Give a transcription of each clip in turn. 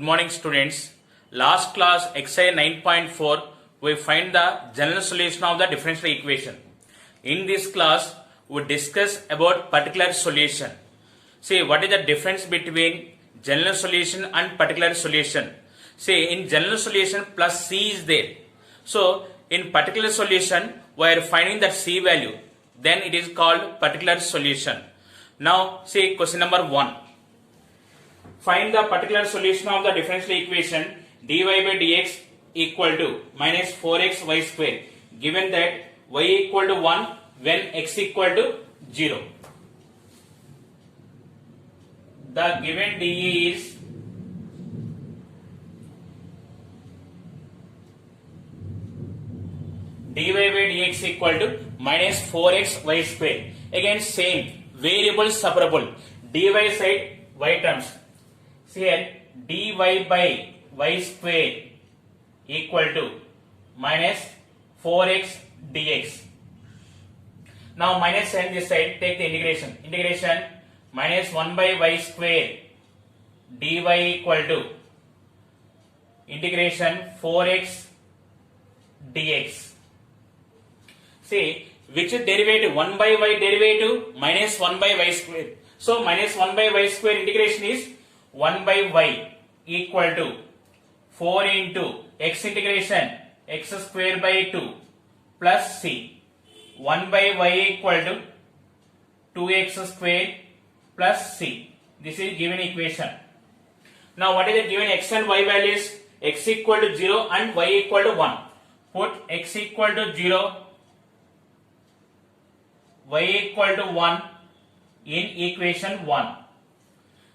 morning students. Last class exercise 9.4 we find the general solution of the differential equation. In this class we discuss about particular solution. See what is the difference between general solution and particular solution. See in general solution plus c is there. So in particular solution we are finding that c value, then it is called particular solution. Now see question number 1. Find the particular solution of the differential equation dy by dx equal to minus 4x y square, given that y equal to 1 when x equal to 0. The given dE is dy by dx equal to minus 4x y square. Again same variable separable, dy side y terms. Here dy by y square equal to minus 4x dx. Now minus sign this side, take the integration. Integration minus 1 by y square dy equal to integration 4x dx. See which derivative? 1 by y derivative minus 1 by y square. So minus 1 by y square integration is 1 by y equal to 4 into x integration x square by 2 plus c. 1 by y equal to 2x square plus c. This is given equation. Now what is the given x and y values? X equal to 0 and y equal to 1. Put x equal to 0, y equal to 1 in equation 1.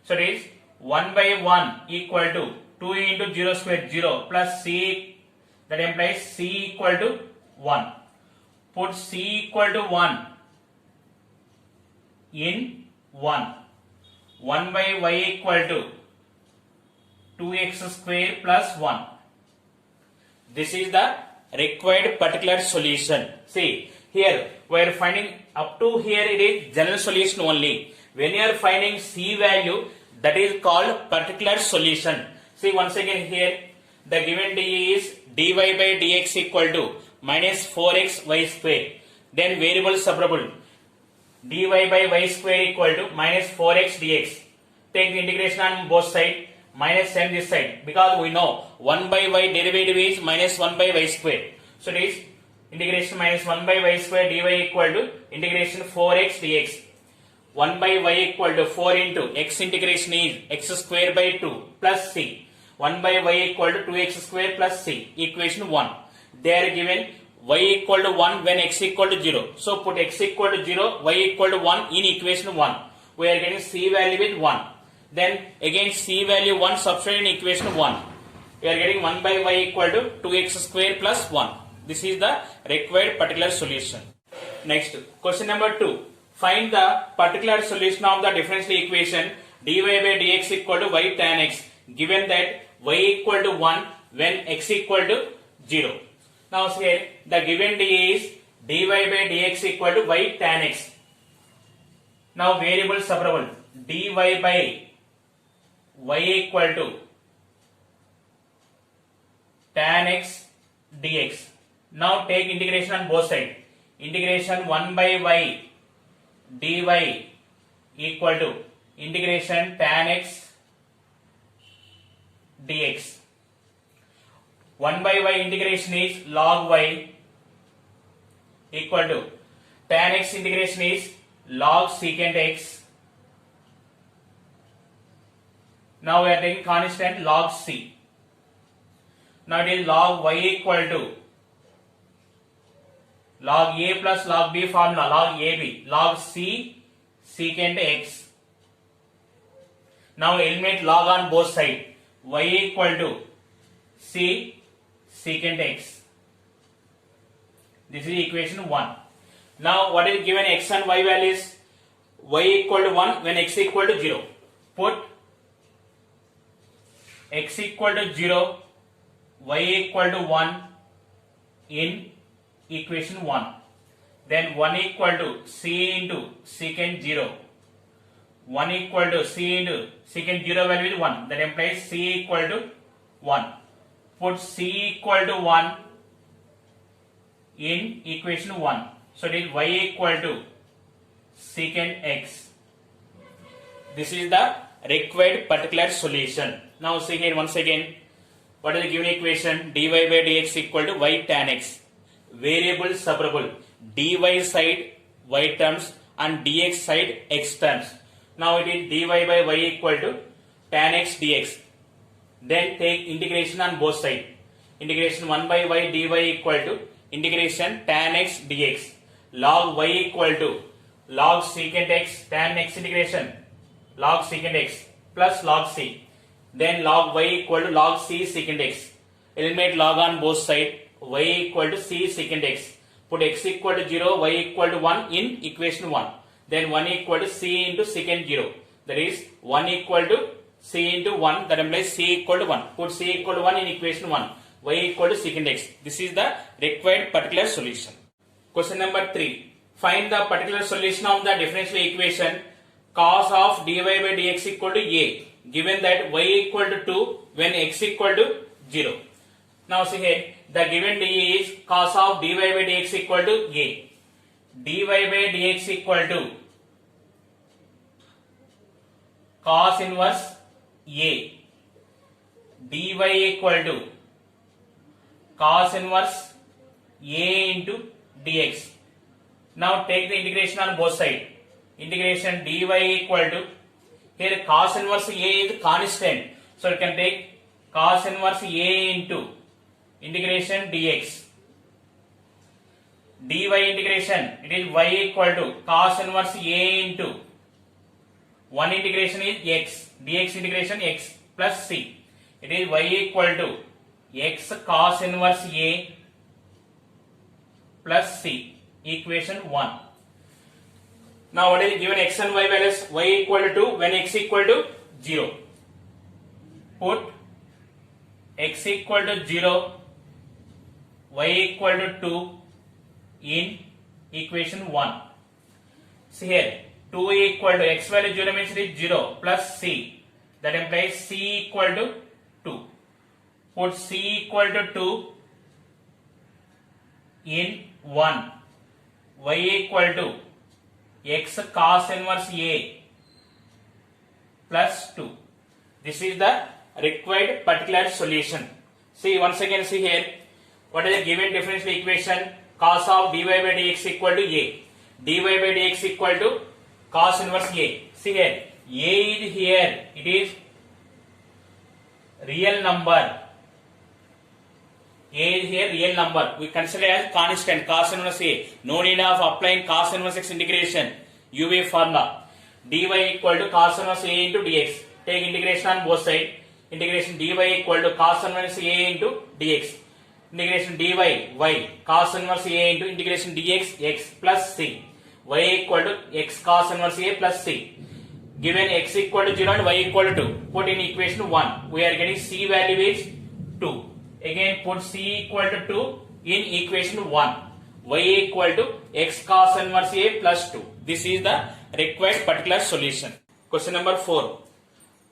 So it is 1 by 1 equal to 2 into 0 square 0 plus c, that implies c equal to 1. Put c equal to 1 in 1. 1 by y equal to 2x square plus 1. This is the required particular solution. See here we are finding up to here it is general solution only. When you are finding c value, that is called particular solution. See once again here the given dE is dy by dx equal to minus 4x y square. Then variable separable, dy by y square equal to minus 4x dx. Take the integration on both sides, minus sign this side, because we know 1 by y derivative is minus 1 by y square. So it is integration minus 1 by y square dy equal to integration 4x dx. 1 by y equal to 4 into x integration is x square by 2 plus c. 1 by y equal to 2x square plus c. Equation 1. They are given y equal to 1 when x equal to 0. So put x equal to 0, y equal to 1 in equation 1. We are getting c value with 1. Then again c value 1 substitute in equation 1. We are getting 1 by y equal to 2x square plus 1. This is the required particular solution. Next, question number 2. Find the particular solution of the differential equation dy by dx equal to y tan x, given that y equal to 1 when x equal to 0. Now here the given dE is dy by dx equal to y tan x. Now variable separable, dy by y equal to tan x dx. Now take integration on both sides. Integration 1 by y dy equal to integration tan x dx. 1 by y integration is log y equal to tan x integration is log secant x. Now we are taking constant log c. Now it is log y equal to log a plus log b formula, log ab, log c secant x. Now eliminate log on both sides. Y equal to c secant x. This is equation 1. Now what is given x and y values? Y equal to 1 when x equal to 0. Put x equal to 0, y equal to 1 in equation 1. Then 1 equal to c into secant 0. 1 equal to c into secant 0 value is 1. That implies c equal to 1. Put c equal to 1 in equation 1. So it is y equal to secant x. This is the required particular solution. Now see here once again, what is the given equation? Dy by dx equal to y tan x. Variable separable. Dy side y terms and dx side x terms. Now it is dy by y equal to tan x dx. Then take integration on both sides. Integration 1 by y dy equal to integration tan x dx. Log y equal to log secant x tan x integration log secant x plus log c. Then log y equal to log c secant x. Eliminate log on both sides. Y equal to c secant x. Put x equal to 0, y equal to 1 in equation 1. Then 1 equal to c into secant 0. That is 1 equal to c into 1. That implies c equal to 1. Put c equal to 1 in equation 1. Y equal to secant x. This is the required particular solution. Question number 3. Find the particular solution of the differential equation cos of dy by dx equal to a. Given that y equal to 2 when x equal to 0. Now see here, the given d is cos of dy by dx equal to a. Dy by dx equal to cos inverse a. Dy equal to cos inverse a into dx. Now take the integration on both sides. Integration dy equal to, here cos inverse a is constant. So you can take cos inverse a into integration dx. Dy integration, it is y equal to cos inverse a into 1 integration is x, dx integration x plus c. It is y equal to x cos inverse a plus c, equation 1. Now what is given x and y values? Y equal to 2 when x equal to 0. Put x equal to 0, y equal to 2 in equation 1. See here, 2 equal to x value 0 means it is 0 plus c. That implies c equal to 2. Put c equal to 2 in 1. Y equal to x cos inverse a plus 2. This is the required particular solution. See once again, see here, what is the given differential equation? Cos of dy by dx equal to a. Dy by dx equal to cos inverse a. See here, a is here, it is real number. A is here real number. We consider as constant cos inverse a. No need of applying cos inverse x integration. UV formula. Dy equal to cos inverse a into dx. Take integration on both sides. Integration dy equal to cos inverse a into dx. Integration dy y cos inverse a into integration dx x plus c. Y equal to x cos inverse a plus c. Given x equal to 0 and y equal to 2. Put in equation 1. We are getting c value is 2. Again put c equal to 2 in equation 1. Y equal to x cos inverse a plus 2. This is the required particular solution. Question number 4.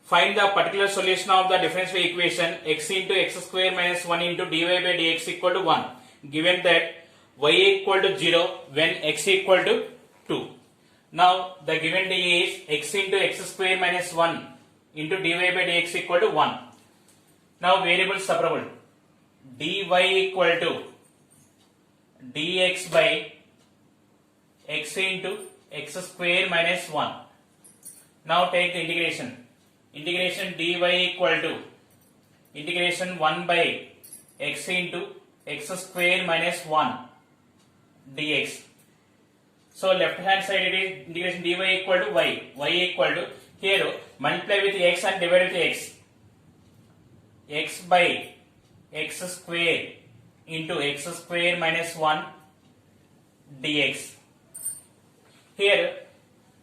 Find the particular solution of the differential equation x into x square minus 1 into dy by dx equal to 1. Given that y equal to 0 when x equal to 2. Now the given d is x into x square minus 1 into dy by dx equal to 1. Now variable separable. Dy equal to dx by x into x square minus 1. Now take the integration. Integration dy equal to integration 1 by x into x square minus 1 dx. So left hand side it is integration dy equal to y. Y equal to, here multiply with x and divide with x. X by x square into x square minus 1 dx. Here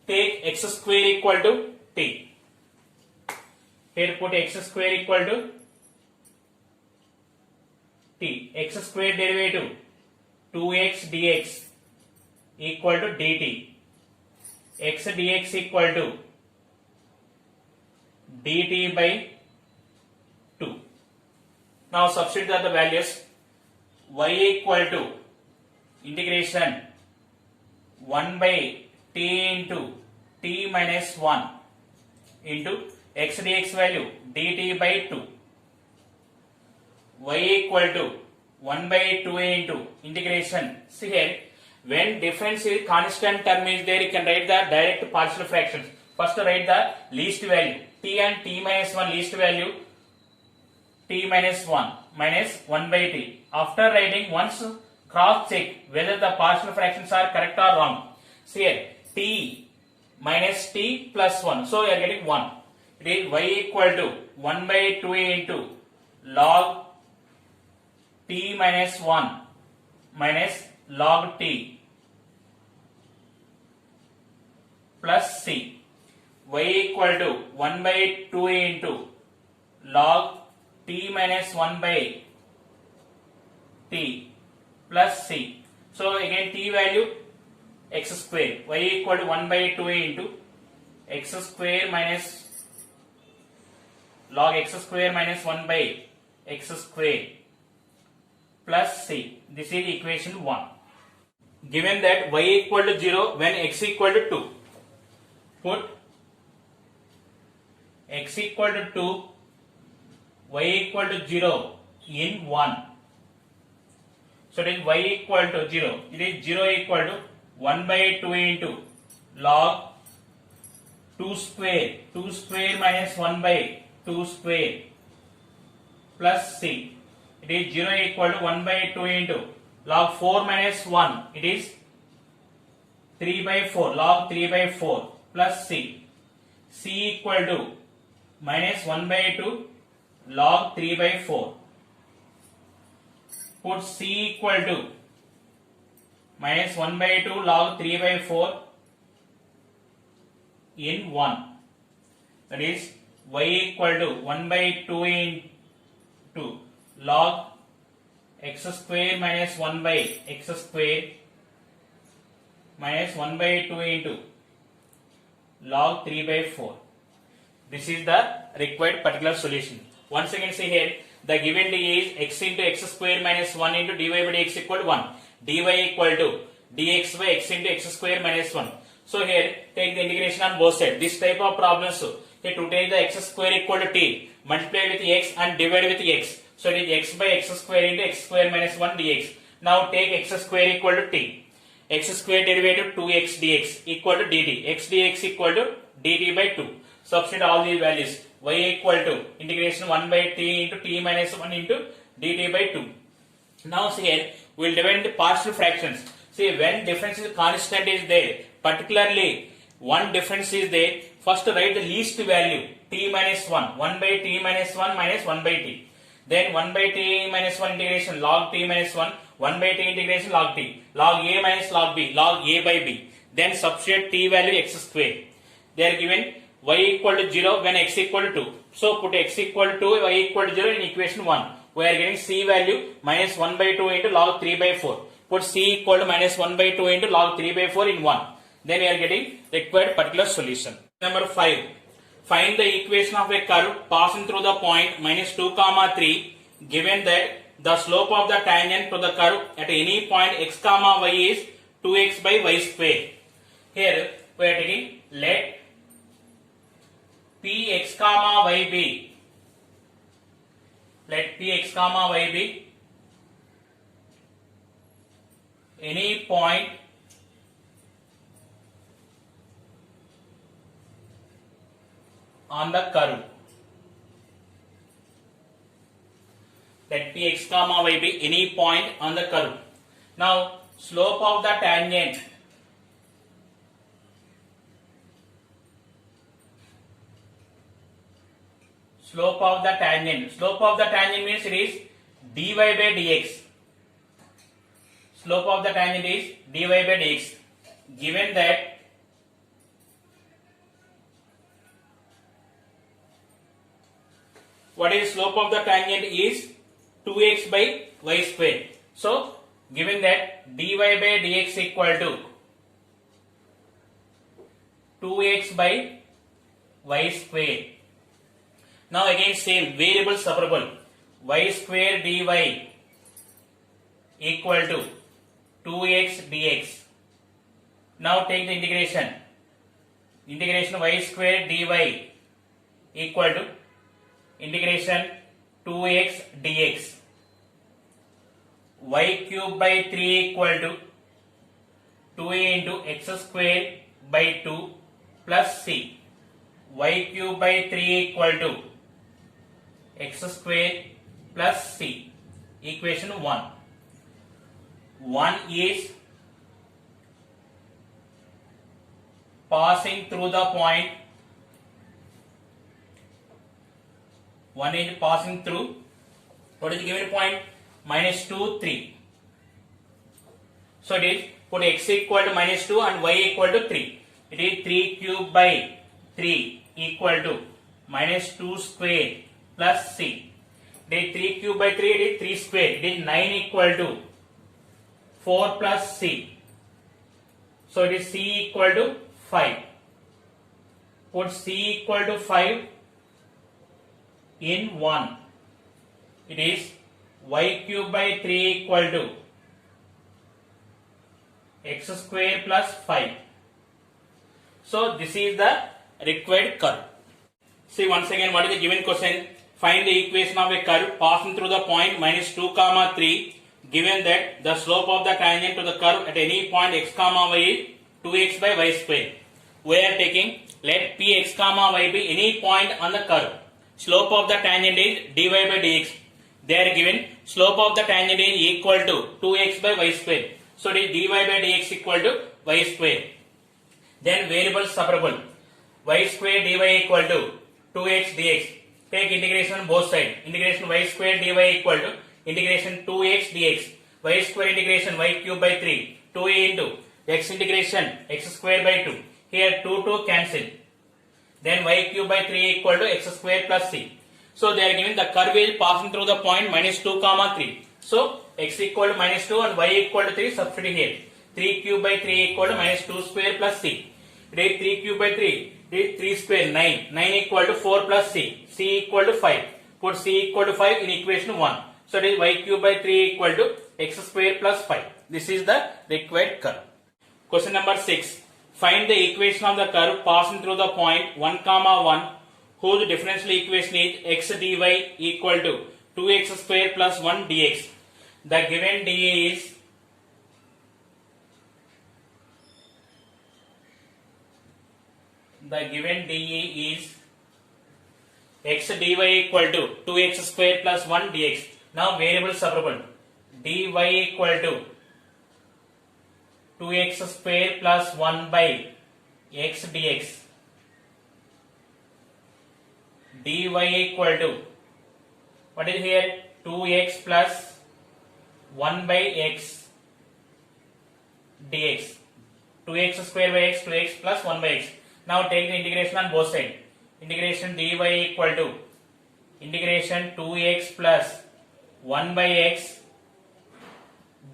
take x square equal to t. Here put x square equal to t. X square derivative 2x dx equal to dt. X dx equal to dt by 2. Now substitute the values. Y equal to integration 1 by t into t minus 1 into x dx value dt by 2. Y equal to 1 by 2a into integration. See here, when difference is constant term is there, you can write the direct partial fractions. First write the least value t and t minus 1 least value t minus 1 minus 1 by t. After writing, once cross check whether the partial fractions are correct or wrong. See here, t minus t plus 1. So you are getting 1. It is y equal to 1 by 2a into log t minus 1 minus log t plus c. Y equal to 1 by 2a into log t minus 1 by t plus c. So again t value x square. Y equal to 1 by 2a into x square minus log x square minus 1 by x square plus c. This is equation 1. Given that y equal to 0 when x equal to 2, put x equal to 2, y equal to 0 in 1. So it is y equal to 0. It is 0 equal to 1 by 2 into log 2 square. 2 square minus 1 by 2 square plus c. It is 0 equal to 1 by 2 into log 4 minus 1. It is 3 by 4. Log 3 by 4 plus c. C equal to minus 1 by 2 log 3 by 4. Put c equal to minus 1 by 2 log 3 by 4 in 1. That is y equal to 1 by 2 into log x square minus 1 by x square minus 1 by 2 into log 3 by 4. This is the required particular solution. Once again see here, the given d is x into x square minus 1 into dy by dx equal to 1. dy equal to dx by x into x square minus 1. So here take the integration on both sides. This type of problems, here to take the x square equal to t, multiply with x and divide with x. So it is x by x square into x square minus 1 dx. Now take x square equal to t. X square derivative 2x dx equal to dt. X dx equal to dt by 2. Substitute all these values. Y equal to integration 1 by t into t minus 1 into dt by 2. Now see here, we will divide into partial fractions. See, when difference is constant is there, particularly one difference is there, first write the least value t minus 1. 1 by t minus 1 minus 1 by t. Then 1 by t minus 1 integration log t minus 1. 1 by t integration log t. Log a minus log b. Log a by b. Then substitute t value x square. They are given y equal to 0 when x equal to 2. So put x equal to 2, y equal to 0 in equation 1. We are getting c value minus 1 by 2 into log 3 by 4. Put c equal to minus 1 by 2 into log 3 by 4 in 1. Then we are getting required particular solution. Number 5. Find the equation of a curve passing through the point minus 2 comma 3 given that the slope of the tangent to the curve at any point x comma y is 2x by y square. Here we are taking let p x comma y be, let p x comma y be any point on the curve. Let p x comma y be any point on the curve. Now slope of the tangent means it is dy by dx. Slope of the tangent is dy by dx. Given that what is slope of the tangent is 2x by y square. So given that dy by dx equal to 2x by y square. Now again same variable separable. Y square dy equal to 2x dx. Now take the integration. Integration y square dy equal to integration 2x dx. Y cube by 3 equal to 2a into x square by 2 plus c. Y cube by 3 equal to x square plus c. Equation 1. 1 is passing through the point. 1 is passing through. What is the given point? Minus 2, 3. So it is put x equal to minus 2 and y equal to 3. It is 3 cube by 3 equal to minus 2 square plus c. It is 3 cube by 3, it is 3 square. It is 9 equal to 4 plus c. So it is c equal to 5. Put c equal to 5 in 1. It is y cube by 3 equal to x square plus 5. So this is the required curve. See once again what is the given question. Find the equation of a curve passing through the point minus 2 comma 3, given that the slope of the tangent to the curve at any point x comma y is 2x by y square. We are taking let p x comma y be any point on the curve. Slope of the tangent is dy by dx. They are given slope of the tangent is equal to 2x by y square. So it is dy by dx equal to y square. Then variable separable. Y square dy equal to 2x dx. Take integration on both sides. Integration y square dy equal to integration 2x dx. Y square integration y cube by 3. 2a into x integration x square by 2. Here 2 cancel. Then y cube by 3 equal to x square plus c. So they are given the curve is passing through the point minus 2 comma 3. So x equal to minus 2 and y equal to 3, substitute here. 3 cube by 3 equal to minus 2 square plus c. It is 3 cube by 3. It is 3 square 9. 9 equal to 4 plus c. C equal to 5. Put c equal to 5 in equation 1. So it is y cube by 3 equal to x square plus 5. This is the required curve. Question number 6. Find the equation of the curve passing through the point 1 comma 1 whose differential equation is x dy equal to 2x square plus 1 dx. The given dA is x dy equal to 2x square plus 1 dx. Now variable separable. dy equal to 2x square plus 1 by x dx. dy equal to what is here 2x plus 1 by x dx. 2x square by x, 2x plus 1 by x. Now take the integration on both sides. Integration dy equal to integration 2x plus 1 by x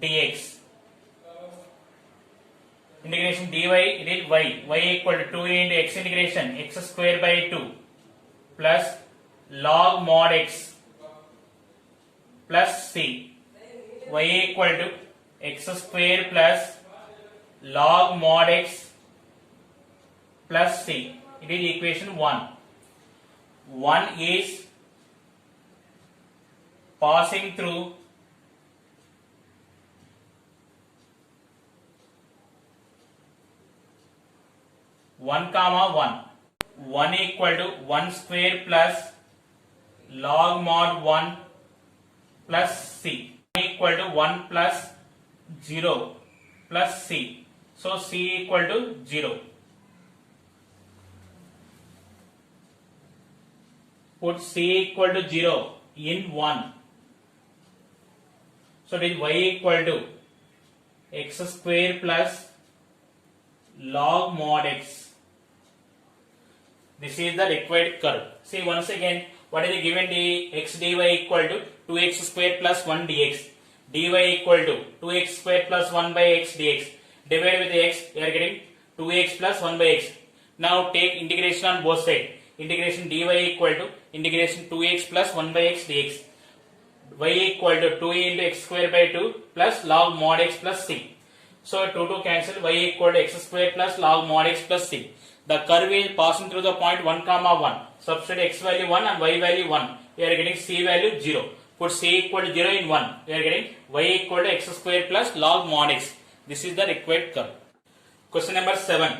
dx. Integration dy, it is y equal to 2 into x integration x square by 2 plus log mod x plus c. Y equal to x square plus log mod x plus c. It is equation 1. 1 is passing through one comma 1. 1 equal to 1 square plus log mod 1 plus c. 1 equal to 1 plus 0 plus c. So c equal to 0. Put c equal to 0 in 1. So it is y equal to x square plus log mod x. This is the required curve. See once again what is the given x dy equal to 2x square plus 1 dx. dy equal to 2x square plus 1 by x dx. Divide with x, you are getting 2x plus 1 by x. Now take integration on both sides. integration dy equal to integration 2x plus 1 by x dx. Y equal to 2 into x square by 2 plus log mod x plus c. So 2 cancel, y equal to x square plus log mod x plus c. The curve is passing through the point 1 comma 1. Substitute x value 1 and y value 1. We are getting c value 0. Put c equal to 0 in 1. We are getting y equal to x square plus log mod x. This is the required curve. Question number 7.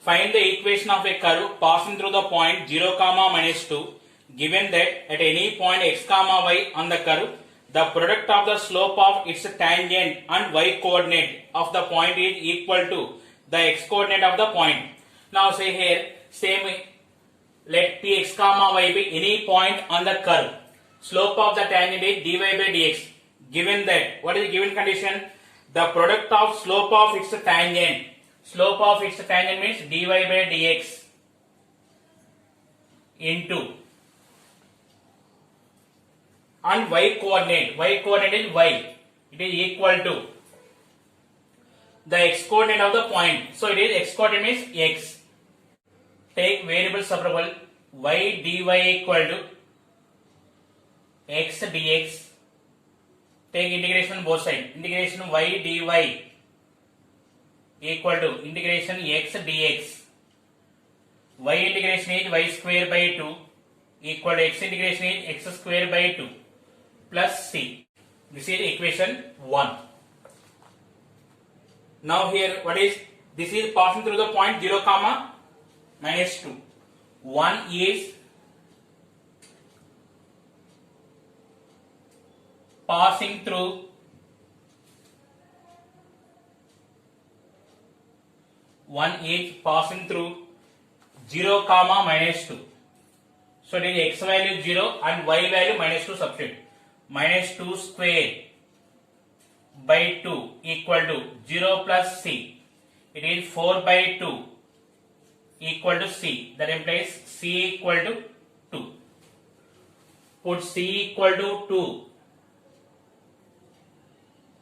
Find the equation of a curve passing through the point 0 comma minus 2. Given that at any point x comma y on the curve, the product of the slope of its tangent and y coordinate of the point is equal to the x coordinate of the point. Now say here, same, let px comma y be any point on the curve. Slope of the tangent is dy by dx. Given that, what is the given condition? The product of slope of its tangent. Slope of its tangent means dy by dx into and y coordinate is y, it is equal to the x coordinate of the point. So it is x coordinate means x. Take variable separable y dy equal to x dx. Take integration on both sides. Integration y dy equal to integration x dx. Y integration is y square by 2 equal to x integration is x square by 2 plus c. This is equation 1. Now here what is, this is passing through the point 0 comma minus 2. 1 is passing through 0 comma minus 2. So it is x value 0 and y value minus 2 substitute. Minus 2 square by 2 equal to 0 plus c. It is 4 by 2 equal to c. That implies c equal to 2. Put c equal to 2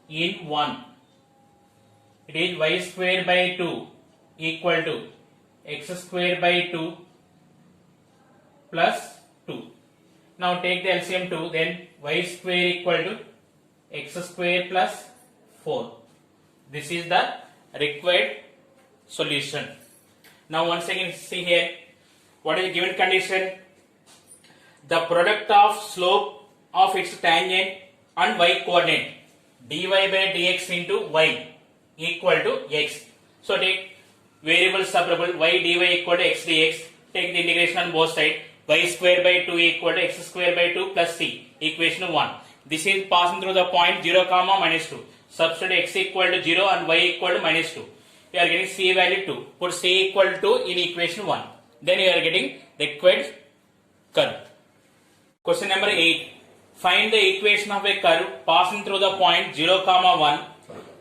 in 1. It is y square by 2 equal to x square by 2 plus 2. Now take the LCM 2, then y square equal to x square plus 4. This is the required solution. Now once again see here, what is the given condition? The product of slope of its tangent and y coordinate dy by dx into y equal to x. So take variable separable y dy equal to x dx. Take the integration on both sides. Y square by 2 equal to x square by 2 plus c. Equation 1. This is passing through the point 0 comma minus 2. Substitute x equal to 0 and y equal to minus 2. You are getting c value 2. Put c equal to 2 in equation 1. Then you are getting required curve. Question number 8. Find the equation of a curve passing through the point 0 comma 1.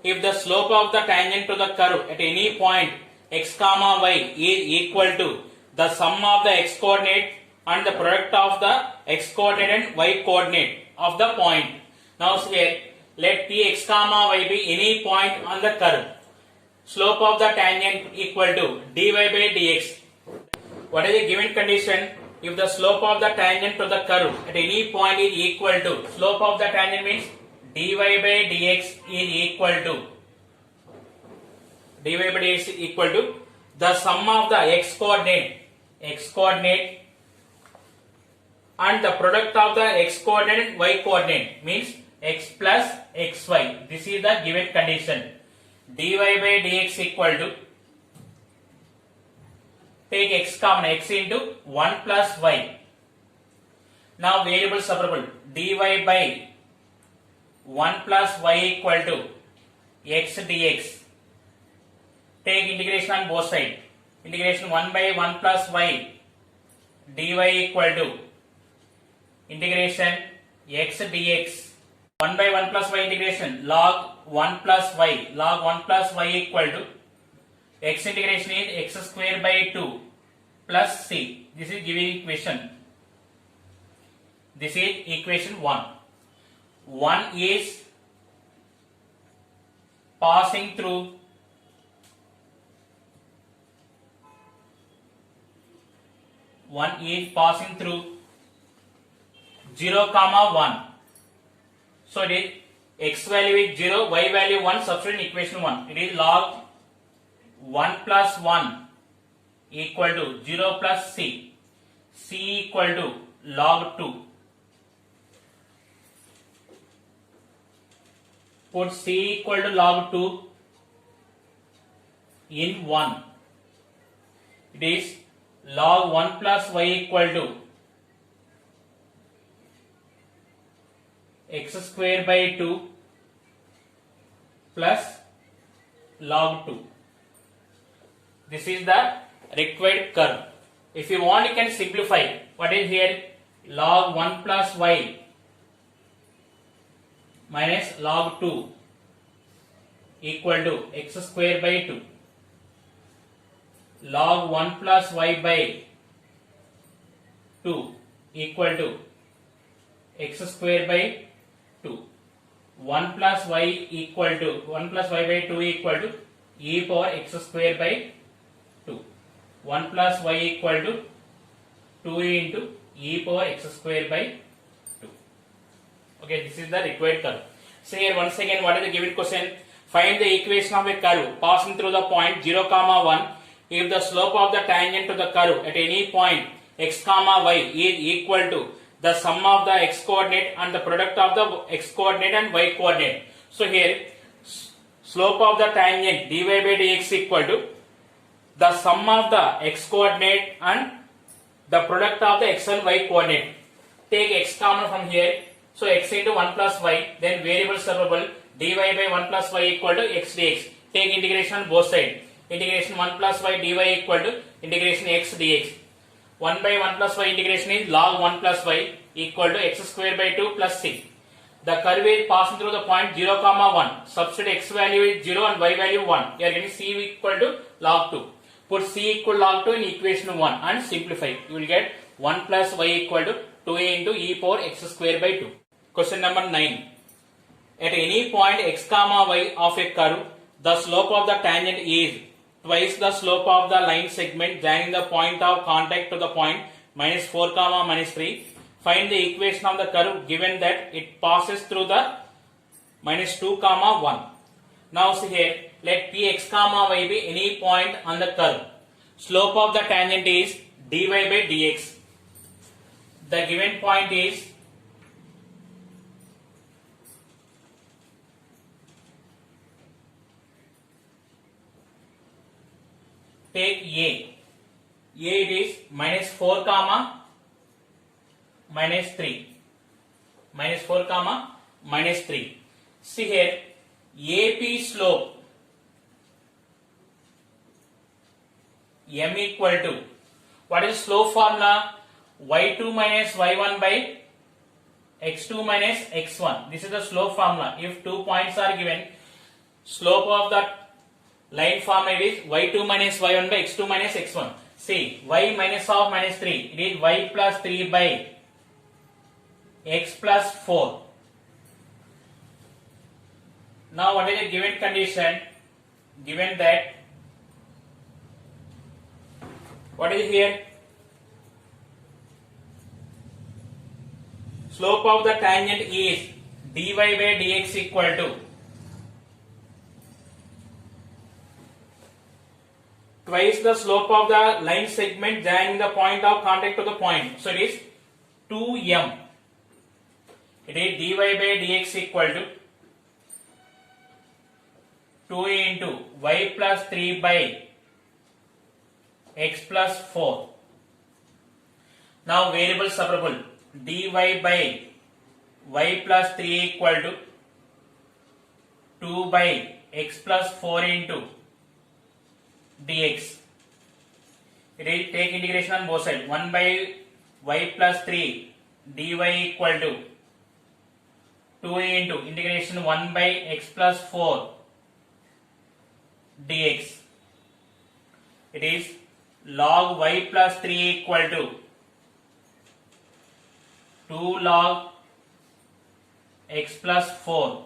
If the slope of the tangent to the curve at any point x comma y is equal to the sum of the x coordinate and the product of the x coordinate and y coordinate of the point. Now here, let px comma y be any point on the curve. Slope of the tangent equal to dy by dx. What is the given condition? If the slope of the tangent to the curve at any point is equal to, slope of the tangent means dy by dx is equal to, dy by dx is equal to the sum of the x coordinate and the product of the x coordinate and y coordinate means x plus xy. This is the given condition. Dy by dx equal to, take x common, x into 1 plus y. Now variable separable dy by 1 plus y equal to x dx. Take integration on both sides. Integration 1 by 1 plus y dy equal to integration x dx. 1 by 1 plus y integration log 1 plus y. Log 1 plus y equal to x integration is x square by 2 plus c. This is given equation. This is equation 1. 1 is passing through 1 is passing through 0 comma 1. So it is x value is 0, y value 1, substitute in equation 1. It is log 1 plus 1 equal to 0 plus c. C equal to log 2. Put c equal to log 2 in 1. It is log 1 plus y equal to x square by 2 plus log 2. This is the required curve. If you want, you can simplify. What is here? Log 1 plus y minus log 2 equal to x square by 2. Log 1 plus y by 2 equal to x square by 2. 1 plus y equal to 1 plus y by 2 equal to e power x square by 2. 1 plus y equal to 2 into e power x square by 2. Okay, this is the required curve. So here once again, what is the given question? Find the equation of a curve passing through the point 0 comma 1 if the slope of the tangent to the curve at any point x comma y is equal to the sum of the x coordinate and the product of the x coordinate and y coordinate. So here slope of the tangent dy by dx equal to the sum of the x coordinate and the product of the x and y coordinate. Take x common from here. So x into 1 plus y, then variable separable dy by 1 plus y equal to x dx. Take integration on both sides. Integration 1 plus y dy equal to integration x dx. 1 by 1 plus y integration is log 1 plus y equal to x square by 2 plus c. The curve is passing through the point 0 comma 1. Substitute x value is 0 and y value 1. You are getting c equal to log 2. Put c equal to log 2 in equation 1 and simplify. You will get 1 plus y equal to 2 into e power x square by 2. Question number 9. At any point x comma y of a curve, the slope of the tangent is twice the slope of the line segment joining the point of contact to the point minus 4 comma minus 3. Find the equation of the curve given that it passes through the minus 2 comma 1. Now see here, let px comma y be any point on the curve. Slope of the tangent is dy by dx. The given point is take A. A it is minus 4 comma minus 3. Minus 4 comma minus 3. See here, AP slope M equal to, what is slope formula? Y2 minus Y1 by X2 minus X1. This is the slope formula. If 2 points are given, slope of the line formula is y2 minus y1 by x2 minus x1. See, y minus of minus 3, it is y plus 3 by x plus 4. Now what is the given condition? Given that, what is here? Slope of the tangent is dy by dx equal to twice the slope of the line segment joining the point of contact to the point. So it is 2m. It is dy by dx equal to 2 into y plus 3 by x plus 4. Now variable separable dy by y plus 3 equal to 2 by x plus 4 into dx. It is take integration on both sides. 1 by y plus 3 dy equal to 2 into integration 1 by x plus 4 dx. It is log y plus 3 equal to 2 log x plus 4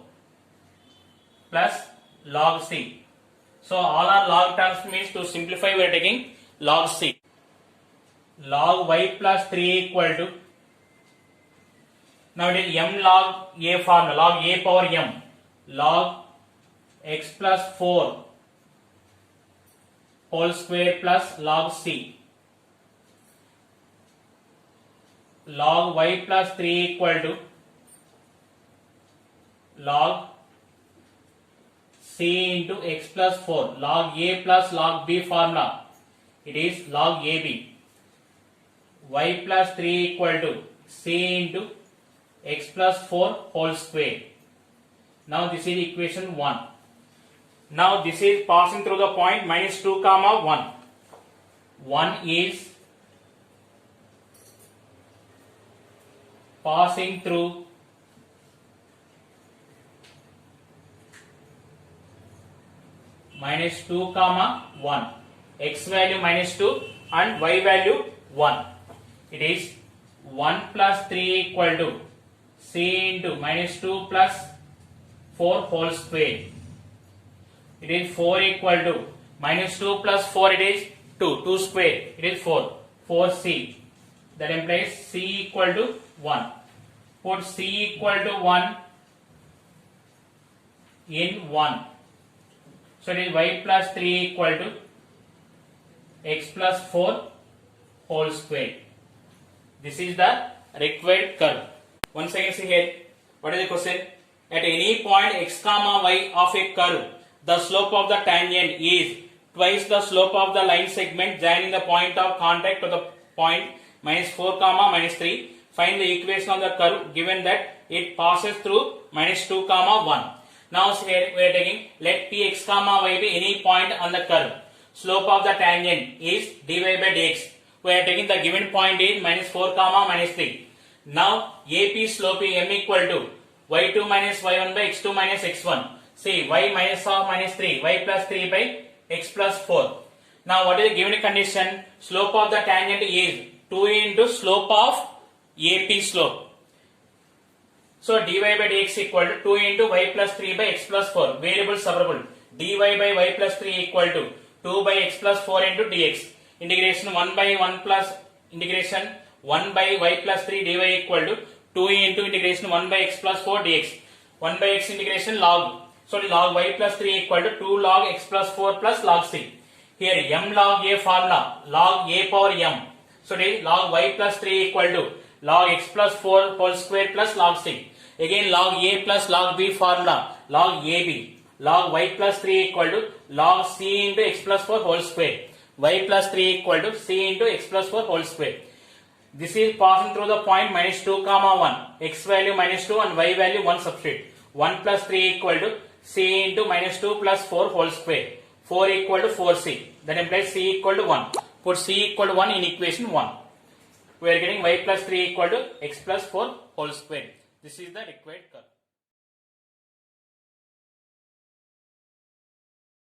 plus log c. So all are log terms means to simplify we are taking log c. log y plus 3 equal to, now it is m log a formula, log a power m, log x plus 4 whole square plus log c, log y plus 3 equal to log c into x plus 4, log a plus log b formula, it is log ab, y plus 3 equal to c into x plus 4 whole square. Now this is equation 1. Now this is passing through the point minus 2 comma 1. 1 is passing through minus 2 comma 1, x value minus 2 and y value 1. It is 1 plus 3 equal to c into minus 2 plus 4 whole square. It is 4 equal to minus 2 plus 4, it is 2, 2 square, it is 4, 4c. That implies c equal to 1. Put c equal to 1 in 1. So it is y plus 3 equal to x plus 4 whole square. This is the required curve. Once again see here, what is the question? At any point x comma y of a curve, the slope of the tangent is twice the slope of the line segment joining the point of contact to the point minus 4 comma minus 3. Find the equation of the curve given that it passes through minus 2 comma 1. Now here we are taking, let px comma y be any point on the curve. Slope of the tangent is dy by dx. We are taking the given point is minus 4 comma minus 3. Now AP slope is m equal to y2 minus y1 by x2 minus x1. See, y minus of minus 3, y plus 3 by x plus 4. Now what is the given condition? Slope of the tangent is 2 into slope of AP slope. So dy by dx equal to 2 into y plus 3 by x plus 4. Variable separable. dy by y plus 3 equal to 2 by x plus 4 into dx. Integration 1 by 1 plus integration 1 by y plus 3 dy equal to 2 into integration 1 by x plus 4 dx. 1 by x integration log. So log y plus 3 equal to 2 log x plus 4 plus log c. Here m log a formula, log a power m. So it is log y plus 3 equal to log x plus 4 whole square plus log c. Again log a plus log b formula, log ab. Log y plus 3 equal to log c into x plus 4 whole square. Y plus 3 equal to c into x plus 4 whole square. This is passing through the point minus 2 comma 1. X value minus 2 and y value 1 substitute. 1 plus 3 equal to c into minus 2 plus 4 whole square. 4 equal to 4c. That implies c equal to 1. Put c equal to 1 in equation 1. We are getting y plus 3 equal to x plus 4 whole square. This is the required curve.